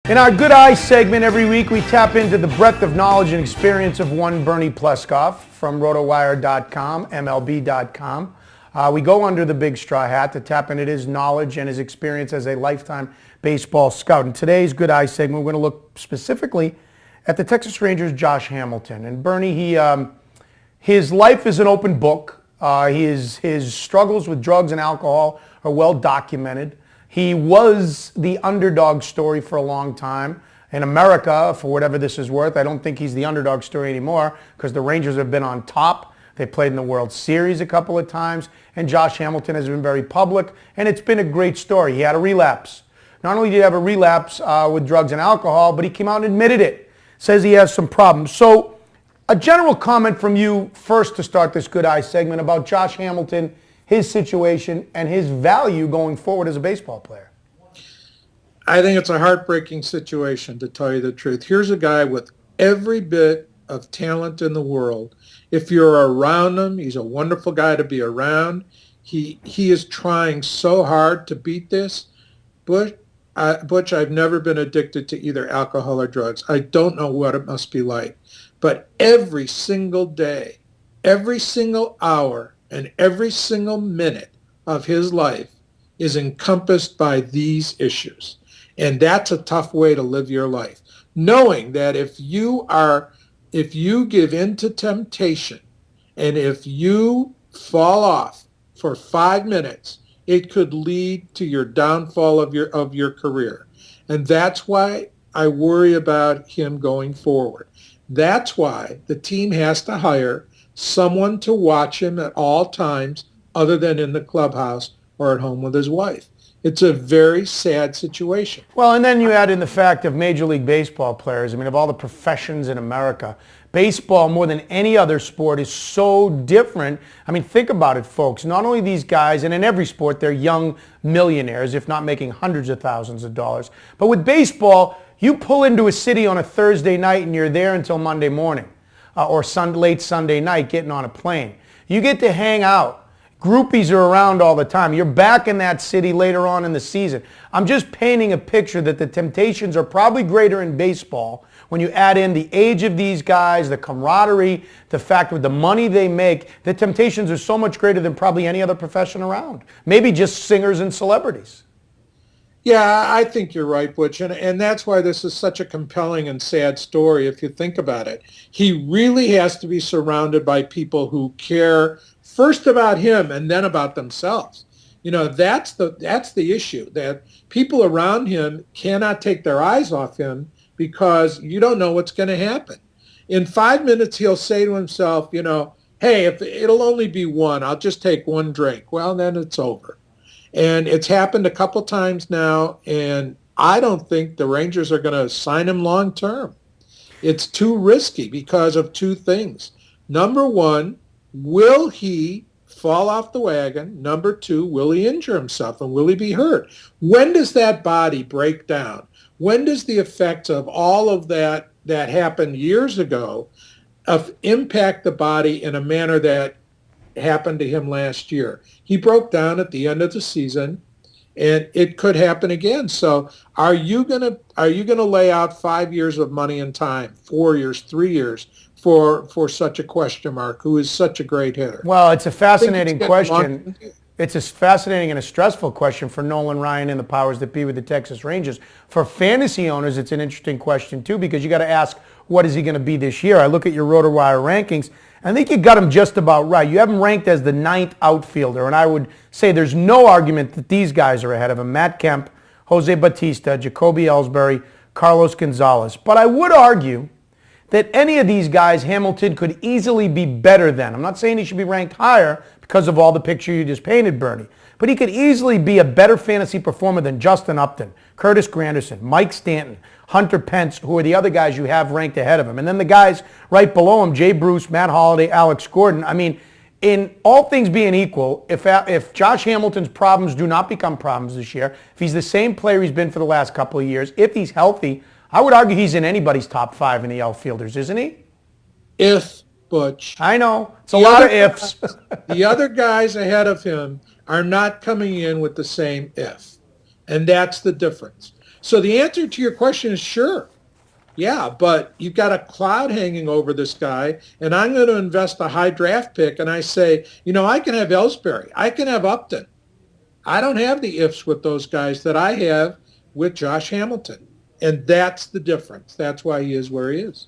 In our Good Eye segment every week, we tap into the breadth of knowledge and experience of one Bernie Pleskoff from rotowire.com, MLB.com. We go under the big straw hat to tap into his knowledge and his experience as a lifetime baseball scout. In today's Good Eye segment, we're going to look specifically at the Texas Rangers' Josh Hamilton. And Bernie, his life is an open book. His struggles with drugs and alcohol are well documented. He was the underdog story for a long time. In America, for whatever this is worth, I don't think he's the underdog story anymore because the Rangers have been on top. They played in the World Series a couple of times, and Josh Hamilton has been very public, and it's been a great story. He had a relapse. Not only did he have a relapse with drugs and alcohol, but he came out and admitted it. Says he has some problems. So a general comment from you first to start this Good Eye segment about Josh Hamilton, his situation, and his value going forward as a baseball player. I think it's a heartbreaking situation, to tell you the truth. Here's a guy with every bit of talent in the world. If you're around him, he's a wonderful guy to be around. He is trying so hard to beat this. Butch, I've never been addicted to either alcohol or drugs. I don't know what it must be like. But every single day, every single hour, and every single minute of his life is encompassed by these issues. And that's a tough way to live your life. Knowing that if you give in to temptation and if you fall off for 5 minutes, it could lead to your downfall of your career. And that's why I worry about him going forward. That's why the team has to hire someone to watch him at all times other than in the clubhouse or at home with his wife. It's a very sad situation. Well, and then you add in the fact of Major League Baseball players. I mean, of all the professions in America, baseball, more than any other sport, is so different. I mean, think about it, folks. Not only these guys, and in every sport, they're young millionaires, if not making hundreds of thousands of dollars. But with baseball, you pull into a city on a Thursday night and you're there until Monday morning. Or late Sunday night getting on a plane. You get to hang out. Groupies are around all the time. You're back in that city later on in the season. I'm just painting a picture that the temptations are probably greater in baseball when you add in the age of these guys, the camaraderie, the fact with the money they make. The temptations are so much greater than probably any other profession around. Maybe just singers and celebrities. Yeah, I think you're right, Butch, and that's why this is such a compelling and sad story if you think about it. He really has to be surrounded by people who care first about him and then about themselves. You know, that's the issue, that people around him cannot take their eyes off him because you don't know what's going to happen. In 5 minutes, he'll say to himself, you know, hey, if it'll only be one, I'll just take one drink. Well, then it's over. And it's happened a couple times now, and I don't think the Rangers are going to sign him long term. It's too risky because of two things. Number one, will he fall off the wagon? Number two, will he injure himself and will he be hurt? When does that body break down? When does the effects of all of that happened years ago impact the body in a manner that happened to him last year? He broke down at the end of the season, and it could happen again. So are you gonna lay out 5 years of money and time, 4 years, 3 years for such a question mark who is such a great hitter? Well, it's a fascinating question. It's a fascinating and a stressful question for Nolan Ryan and the powers that be with the Texas Rangers. For fantasy owners, it's an interesting question too, because you got to ask, what is he going to be this year? I look at your RotoWire rankings. I think you got him just about right. You have him ranked as the 9th outfielder, and I would say there's no argument that these guys are ahead of him. Matt Kemp, Jose Bautista, Jacoby Ellsbury, Carlos Gonzalez. But I would argue that any of these guys, Hamilton could easily be better than. I'm not saying he should be ranked higher because of all the picture you just painted, Bernie. But he could easily be a better fantasy performer than Justin Upton, Curtis Granderson, Mike Stanton, Hunter Pence, who are the other guys you have ranked ahead of him. And then the guys right below him, Jay Bruce, Matt Holliday, Alex Gordon. I mean, in all things being equal, if Josh Hamilton's problems do not become problems this year, if he's the same player he's been for the last couple of years, if he's healthy, I would argue he's in anybody's top 5 in the outfielders, isn't he? If, Butch. I know. It's a lot of ifs. The other guys ahead of him are not coming in with the same if. And that's the difference. So the answer to your question is sure. Yeah, but you've got a cloud hanging over this guy, and I'm going to invest a high draft pick, and I say, I can have Ellsbury. I can have Upton. I don't have the ifs with those guys that I have with Josh Hamilton. And that's the difference. That's why he is where he is.